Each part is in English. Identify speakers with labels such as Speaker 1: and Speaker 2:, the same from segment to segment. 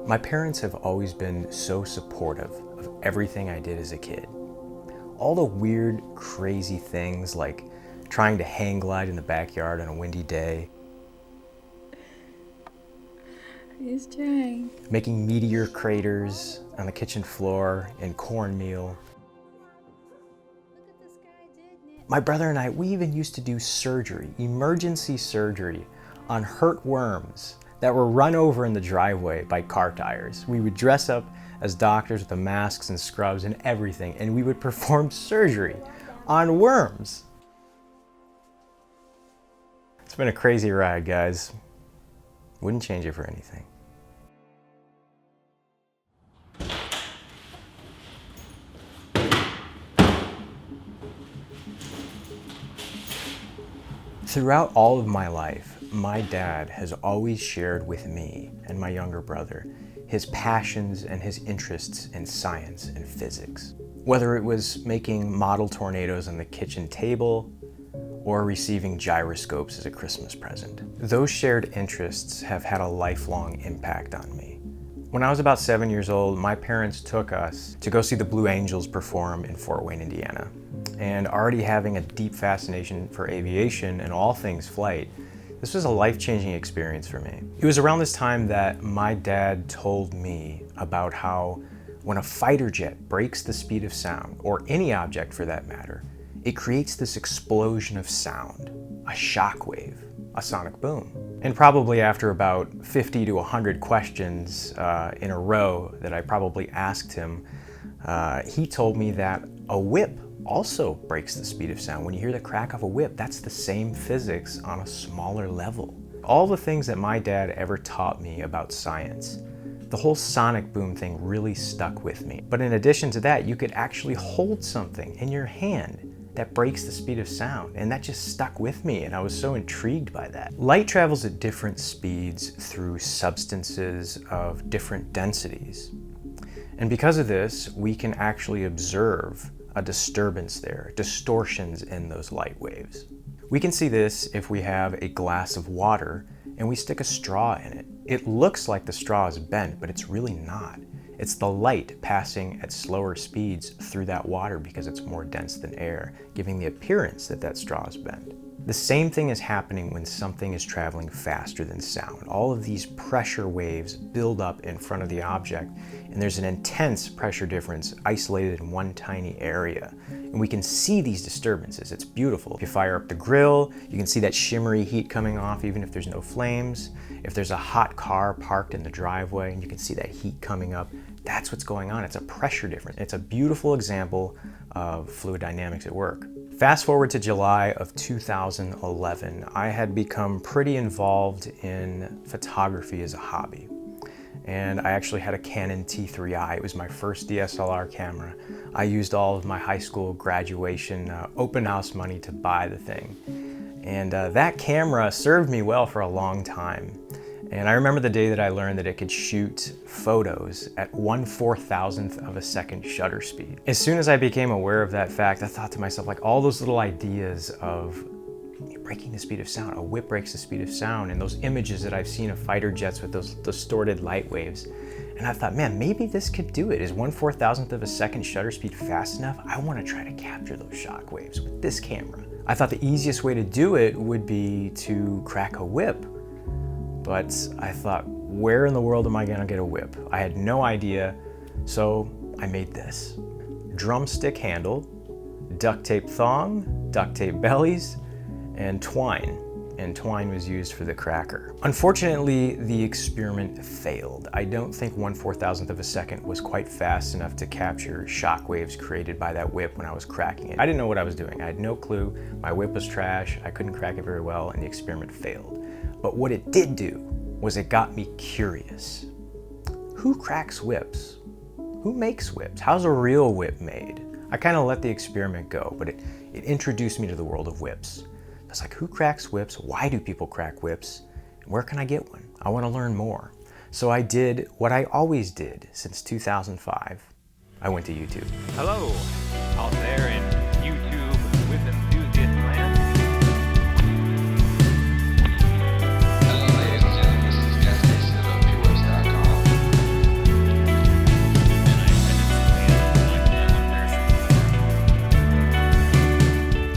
Speaker 1: My parents have always been so supportive of everything I did as a kid. All the weird, crazy things like trying to hang glide in the backyard on a windy day,
Speaker 2: He's trying.
Speaker 1: making meteor craters on the kitchen floor in cornmeal. My brother and I, we even used to do surgery, emergency surgery, on hurt worms that were run over in the driveway by car tires. We would dress up as doctors with the masks and scrubs and everything, and we would perform surgery on worms. It's been a crazy ride, guys. Wouldn't change it for anything. Throughout all of my life, my dad has always shared with me and my younger brother his passions and his interests in science and physics. Whether it was making model tornadoes on the kitchen table or receiving gyroscopes as a Christmas present. Those shared interests have had a lifelong impact on me. When I was about 7 years old, my parents took us to go see the Blue Angels perform in Fort Wayne, Indiana. And already having a deep fascination for aviation and all things flight, this was a life-changing experience for me. It was around this time that my dad told me about how when a fighter jet breaks the speed of sound, or any object for that matter, it creates this explosion of sound, a shock wave, a sonic boom. And probably after about 50 to 100 questions in a row that I probably asked him, he told me that a whip also breaks the speed of sound. When you hear the crack of a whip, that's the same physics on a smaller level. All the things that my dad ever taught me about science, the whole sonic boom thing really stuck with me. But in addition to that, you could actually hold something in your hand that breaks the speed of sound, and that just stuck with me, and I was so intrigued by that. Light travels at different speeds through substances of different densities. And because of this, we can actually observe a disturbance there, distortions in those light waves. We can see this if we have a glass of water and we stick a straw in it. It looks like the straw is bent, but it's really not. It's the light passing at slower speeds through that water because it's more dense than air, giving the appearance that that straw is bent. The same thing is happening when something is traveling faster than sound. All of these pressure waves build up in front of the object, and there's an intense pressure difference isolated in one tiny area. And we can see these disturbances. It's beautiful. If you fire up the grill, you can see that shimmery heat coming off even if there's no flames. If there's a hot car parked in the driveway and you can see that heat coming up, that's what's going on. It's a pressure difference. It's a beautiful example of fluid dynamics at work. Fast forward to July of 2011, I had become pretty involved in photography as a hobby. And I actually had a Canon T3i. It was my first DSLR camera. I used all of my high school graduation open house money to buy the thing. And that camera served me well for a long time. And I remember the day that I learned that it could shoot photos at 1/4000th of a second shutter speed. As soon as I became aware of that fact, I thought to myself, like, all those little ideas of breaking the speed of sound, a whip breaks the speed of sound, and those images that I've seen of fighter jets with those distorted light waves. And I thought, man, maybe this could do it. Is 1/4000th of a second shutter speed fast enough? I want to try to capture those shock waves with this camera. I thought the easiest way to do it would be to crack a whip. But I thought, where in the world am I gonna get a whip? I had no idea, so I made this. Drumstick handle, duct tape thong, duct tape bellies, and twine. And twine was used for the cracker. Unfortunately, the experiment failed. I don't think 1/4000th of a second was quite fast enough to capture shock waves created by that whip when I was cracking it. I didn't know what I was doing. I had no clue. My whip was trash. I couldn't crack it very well, and the experiment failed. But what it did do was it got me curious. Who cracks whips? Who makes whips? How's a real whip made? I kind of let the experiment go, but it introduced me to the world of whips. I was like, who cracks whips? Why do people crack whips? Where can I get one? I want to learn more. So I did what I always did since 2005. I went to YouTube.
Speaker 3: Hello, out there in YouTube with enthusiast land.
Speaker 4: Hello, ladies and gentlemen. This is Gas Station of PureWebs.com.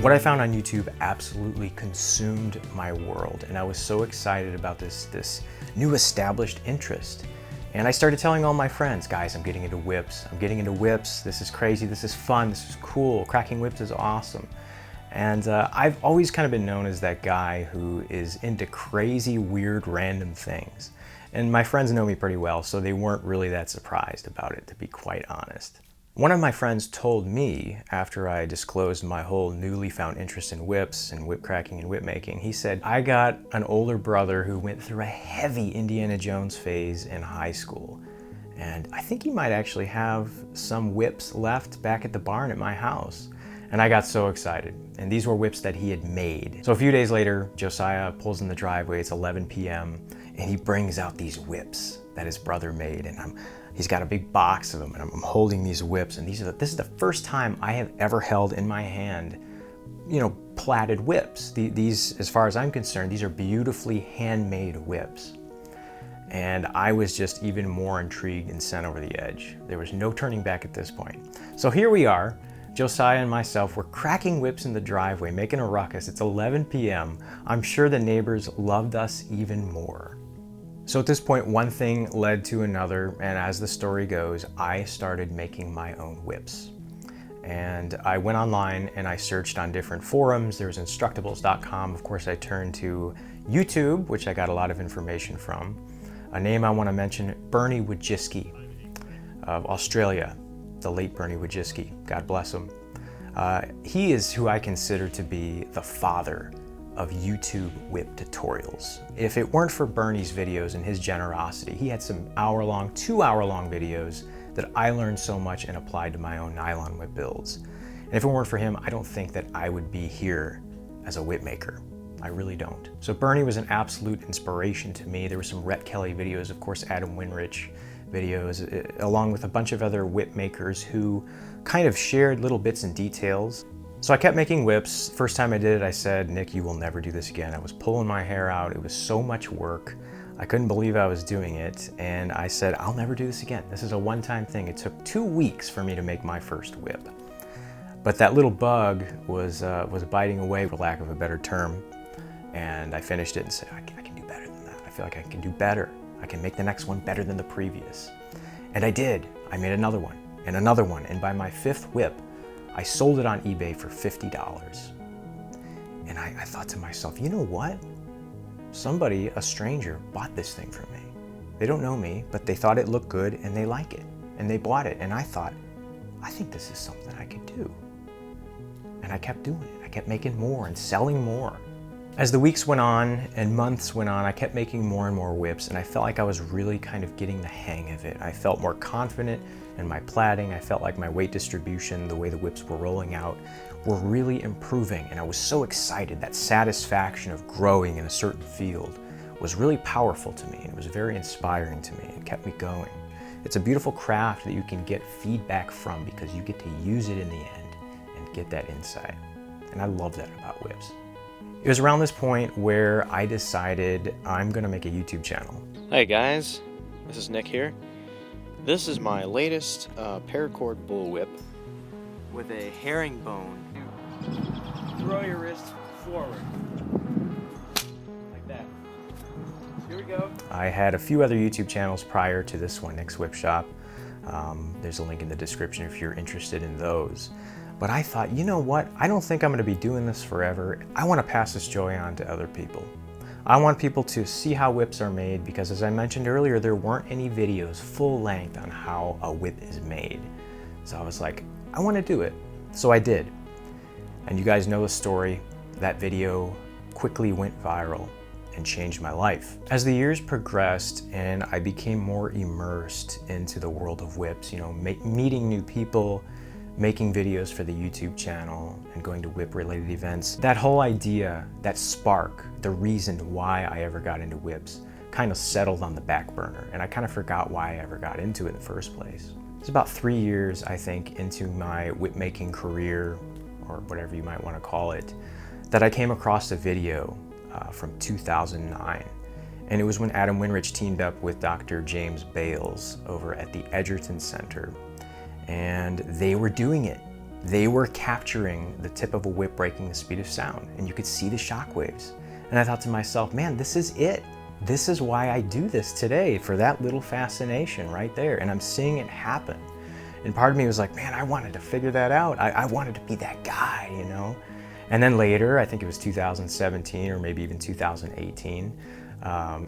Speaker 1: What I found on YouTube absolutely consumed my world, and I was so excited about this new established interest. And I started telling all my friends, guys, I'm getting into whips. I'm getting into whips. This is crazy. This is fun. This is cool. Cracking whips is awesome. And I've always kind of been known as that guy who is into crazy, weird, random things. And my friends know me pretty well, so they weren't really that surprised about it, to be quite honest. One of my friends told me, after I disclosed my whole newly found interest in whips and whip cracking and whip making, he said, I got an older brother who went through a heavy Indiana Jones phase in high school. And I think he might actually have some whips left back at the barn at my house. And I got so excited. And these were whips that he had made. So a few days later, Josiah pulls in the driveway, it's 11 p.m., and he brings out these whips that his brother made. And he's got a big box of them, and I'm holding these whips, and this is the first time I have ever held in my hand, plaited whips. These, as far as I'm concerned, these are beautifully handmade whips. And I was just even more intrigued and sent over the edge. There was no turning back at this point. So here we are, Josiah and myself, we're cracking whips in the driveway, making a ruckus. It's 11 p.m. I'm sure the neighbors loved us even more. So at this point, one thing led to another, and as the story goes, I started making my own whips. And I went online and I searched on different forums. There was Instructables.com. Of course, I turned to YouTube, which I got a lot of information from. A name I want to mention, Bernie Wojcicki of Australia, the late Bernie Wojcicki, God bless him. He is who I consider to be the father of YouTube whip tutorials. If it weren't for Bernie's videos and his generosity, he had some hour-long, 2-hour-long videos that I learned so much and applied to my own nylon whip builds. And if it weren't for him, I don't think that I would be here as a whip maker. I really don't. So Bernie was an absolute inspiration to me. There were some Rhett Kelly videos, of course, Adam Winrich videos, along with a bunch of other whip makers who kind of shared little bits and details. So I kept making whips. First time I did it, I said, Nick, you will never do this again. I was pulling my hair out. It was so much work. I couldn't believe I was doing it. And I said, I'll never do this again. This is a one-time thing. It took 2 weeks for me to make my first whip. But that little bug was biting away, for lack of a better term. And I finished it and said, I can do better than that. I feel like I can do better. I can make the next one better than the previous. And I did. I made another one and another one. And by my 5th whip, I sold it on eBay for $50. And I thought to myself, you know what? Somebody, a stranger, bought this thing from me. They don't know me, but they thought it looked good and they like it. And they bought it. And I thought, I think this is something I could do. And I kept doing it. I kept making more and selling more. As the weeks went on and months went on, I kept making more and more whips, and I felt like I was really kind of getting the hang of it. I felt more confident in my plaiting. I felt like my weight distribution, the way the whips were rolling out, were really improving, and I was so excited. That satisfaction of growing in a certain field was really powerful to me. It was very inspiring to me. It kept me going. It's a beautiful craft that you can get feedback from because you get to use it in the end and get that insight. And I love that about whips. It was around this point where I decided I'm gonna make a YouTube channel.
Speaker 4: Hey guys, this is Nick here. This is my latest paracord bullwhip with a herringbone. Throw your wrist forward, like that. Here we go.
Speaker 1: I had a few other YouTube channels prior to this one, Nick's Whip Shop. There's a link in the description if you're interested in those. But I thought, you know what? I don't think I'm going to be doing this forever. I want to pass this joy on to other people. I want people to see how whips are made because, as I mentioned earlier, there weren't any videos full length on how a whip is made. So I was like, I want to do it. So I did. And you guys know the story. That video quickly went viral and changed my life. As the years progressed and I became more immersed into the world of whips, meeting new people, making videos for the YouTube channel and going to whip related events, that whole idea, that spark, the reason why I ever got into whips kind of settled on the back burner, and I kind of forgot why I ever got into it in the first place. It's about 3 years, I think, into my whip making career, or whatever you might want to call it, that I came across a video from 2009. And it was when Adam Winrich teamed up with Dr. James Bales over at the Edgerton Center. And they were doing it They were capturing the tip of a whip breaking the speed of sound, and you could see the shock waves. And I thought to myself, man, this is it. This is why I do this today, for that little fascination right there. And I'm seeing it happen. And part of me was like, man, I wanted to figure that out. I wanted to be that guy, you know? And then later, I think it was 2017 or maybe even 2018,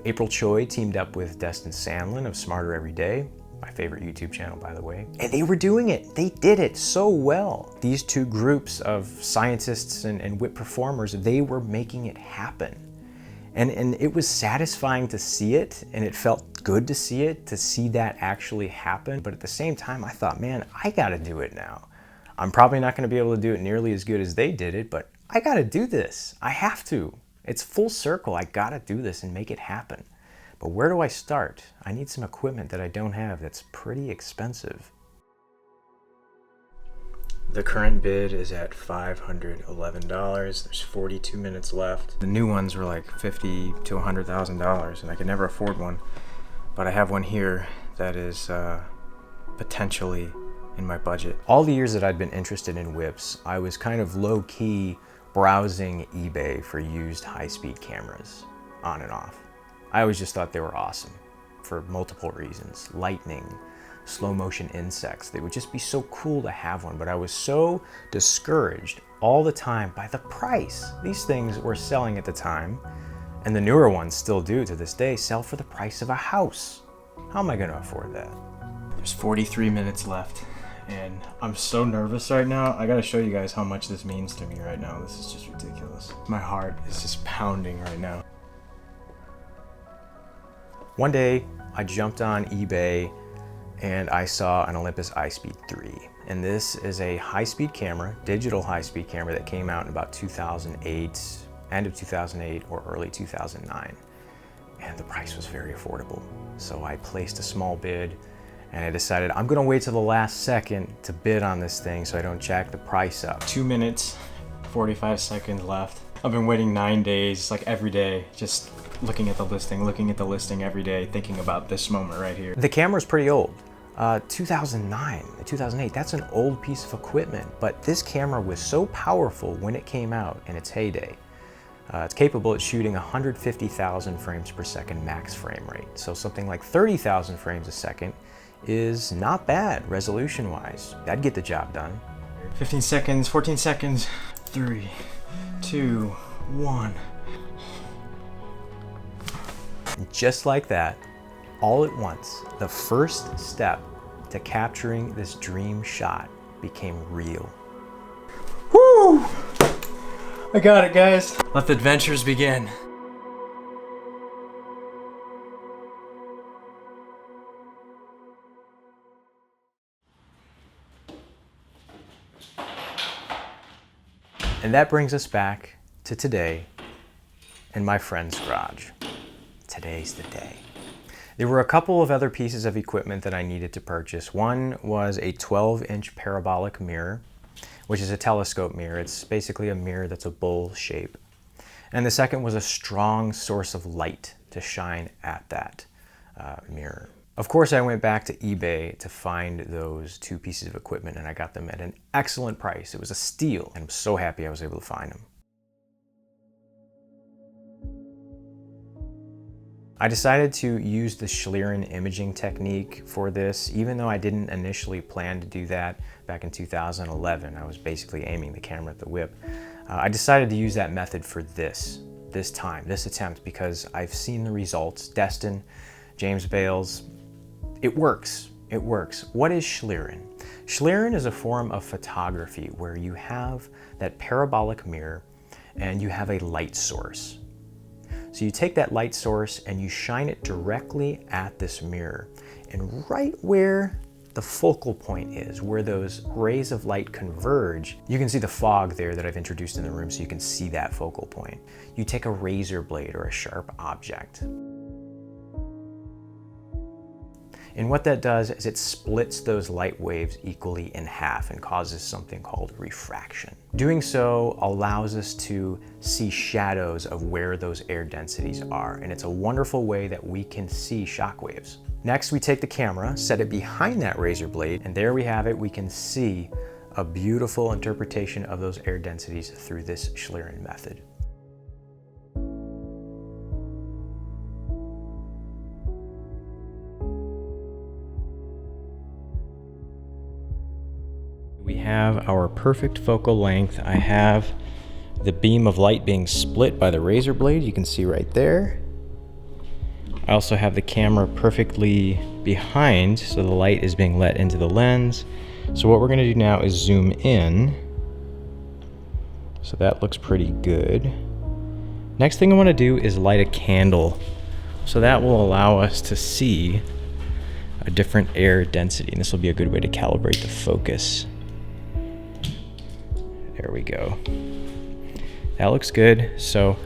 Speaker 1: April Choi teamed up with Destin Sandlin of Smarter Every Day, my favorite YouTube channel, by the way. And they were doing it. They did it so well. These two groups of scientists and whip performers, they were making it happen. And it was satisfying to see it, and it felt good to see that actually happen. But at the same time, I thought, man, I gotta do it now. I'm probably not gonna be able to do it nearly as good as they did it, but I gotta do this. I have to. It's full circle. I gotta do this and make it happen. But where do I start? I need some equipment that I don't have that's pretty expensive. The current bid is at $511. There's 42 minutes left. The new ones were like $50,000 to $100,000, and I could never afford one. But I have one here that is potentially in my budget. All the years that I'd been interested in whips, I was kind of low-key browsing eBay for used high-speed cameras, on and off. I always just thought they were awesome for multiple reasons. Lightning, slow motion insects. They would just be so cool to have one, but I was so discouraged all the time by the price. These things were selling at the time, and the newer ones still do to this day, sell for the price of a house. How am I gonna afford that? There's 43 minutes left, and I'm so nervous right now. I gotta show you guys how much this means to me right now. This is just ridiculous. My heart is just pounding right now. One day, I jumped on eBay and I saw an Olympus iSpeed 3. And this is a high-speed camera, digital high-speed camera that came out in about 2008, end of 2008 or early 2009. And the price was very affordable. So I placed a small bid, and I decided I'm gonna wait till the last second to bid on this thing so I don't jack the price up. 2 minutes, 45 seconds left. I've been waiting 9 days, like every day, just looking at the listing every day, thinking about this moment right here. The camera's pretty old. 2009, 2008, that's an old piece of equipment, but this camera was so powerful when it came out in its heyday. It's capable of shooting 150,000 frames per second max frame rate, so something like 30,000 frames a second is not bad resolution-wise. That'd get the job done. 15 seconds, 14 seconds, 3, 2, 1. Just like that, all at once, the first step to capturing this dream shot became real. Woo! I got it, guys. Let the adventures begin. And that brings us back to today in my friend's garage. Today's the day. There were a couple of other pieces of equipment that I needed to purchase. One was a 12-inch parabolic mirror, which is a telescope mirror. It's basically a mirror that's a bowl shape. And the second was a strong source of light to shine at that mirror. Of course, I went back to eBay to find those two pieces of equipment, and I got them at an excellent price. It was a steal, and I'm so happy I was able to find them. I decided to use the Schlieren imaging technique for this, even though I didn't initially plan to do that back in 2011. I was basically aiming the camera at the whip. I decided to use that method for this attempt, because I've seen the results. Destin, James Bales, it works. It works. What is Schlieren? Schlieren is a form of photography where you have that parabolic mirror and you have a light source. So you take that light source and you shine it directly at this mirror. And right where the focal point is, where those rays of light converge, you can see the fog there that I've introduced in the room so you can see that focal point. You take a razor blade or a sharp object. And what that does is it splits those light waves equally in half and causes something called refraction. Doing so allows us to see shadows of where those air densities are, and it's a wonderful way that we can see shock waves. Next, we take the camera, set it behind that razor blade, and there we have it. We can see a beautiful interpretation of those air densities through this Schlieren method. We have our perfect focal length. I have the beam of light being split by the razor blade, you can see right there. I also have the camera perfectly behind, so the light is being let into the lens. So what we're gonna do now is zoom in. So that looks pretty good. Next thing I wanna do is light a candle. So that will allow us to see a different air density, and this will be a good way to calibrate the focus. There we go. That looks good. So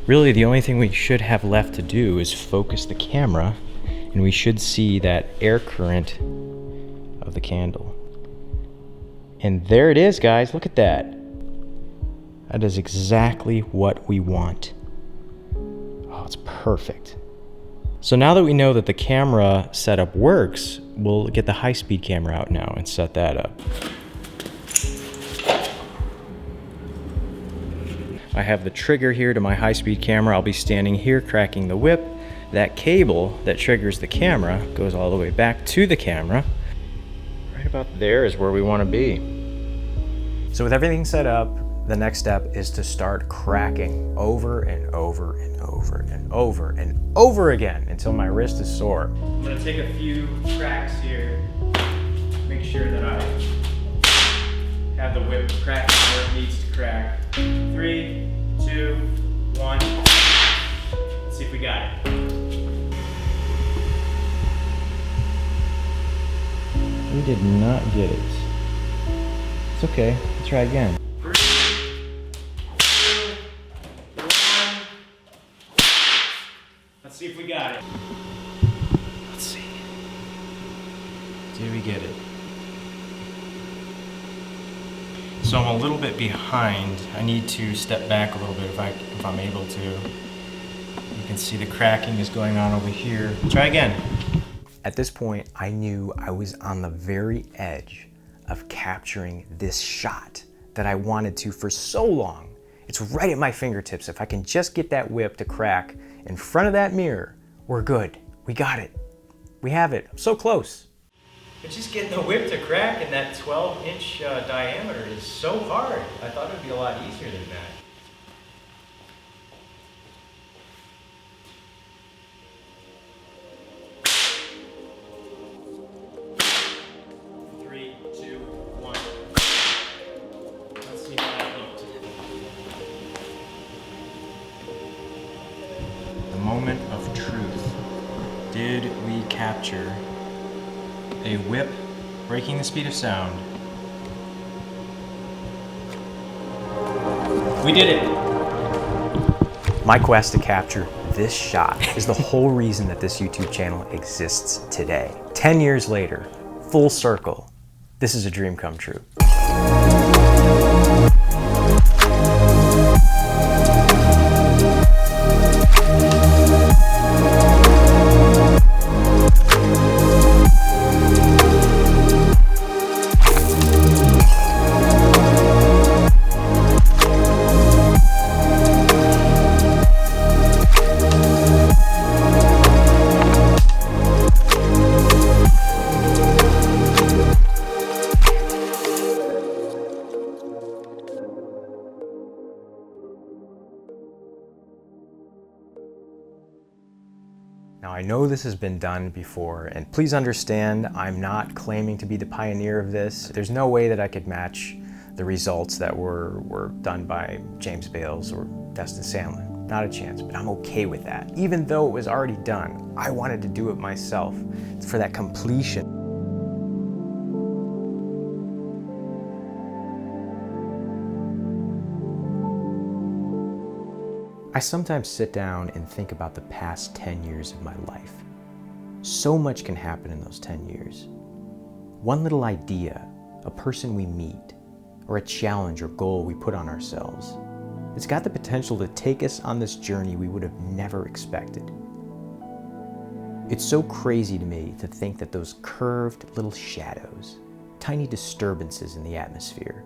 Speaker 1: really the only thing we should have left to do is focus the camera, and we should see that air current of the candle. And there it is, guys. Look at that. That is exactly what we want. Oh, it's perfect. So now that we know that the camera setup works, we'll get the high-speed camera out now and set that up. I have the trigger here to my high-speed camera. I'll be standing here cracking the whip. That cable that triggers the camera goes all the way back to the camera. Right about there is where we want to be. So with everything set up, the next step is to start cracking over and over and over and over and over again until my wrist is sore. I'm gonna take a few cracks here, make sure that I have the whip cracking where it needs to crack. 3, 2, 1. Let's see if we got it. We did not get it. It's okay. Let's try again. 3, 2, 1. Let's see if we got it. Let's see. Did we get it? So I'm a little bit behind. I need to step back a little bit if I'm able to. You can see the cracking is going on over here. Try again. At this point, I knew I was on the very edge of capturing this shot that I wanted to for so long. It's right at my fingertips. If I can just get that whip to crack in front of that mirror, we're good. We got it. We have it. I'm so close. But just getting the whip to crack in that 12-inch diameter is so hard. I thought it would be a lot easier than that. Three, two, one. Let's see how that looked. The moment of truth. Did we capture a whip breaking the speed of sound? We did it! My quest to capture this shot is the whole reason that this YouTube channel exists today. 10 years later, full circle, this is a dream come true. Now I know this has been done before, and please understand, I'm not claiming to be the pioneer of this. There's no way that I could match the results that were done by James Bales or Destin Sandlin. Not a chance, but I'm okay with that. Even though it was already done, I wanted to do it myself for that completion. I sometimes sit down and think about the past 10 years of my life. So much can happen in those 10 years. One little idea, a person we meet, or a challenge or goal we put on ourselves. It's got the potential to take us on this journey we would have never expected. It's so crazy to me to think that those curved little shadows, tiny disturbances in the atmosphere,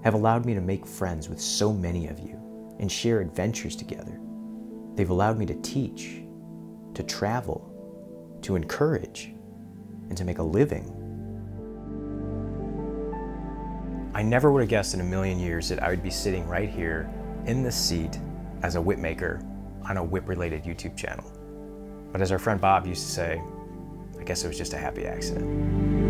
Speaker 1: have allowed me to make friends with so many of you and share adventures together. They've allowed me to teach, to travel, to encourage, and to make a living. I never would have guessed in a million years that I would be sitting right here in this seat as a whip maker on a whip-related YouTube channel. But as our friend Bob used to say, I guess it was just a happy accident.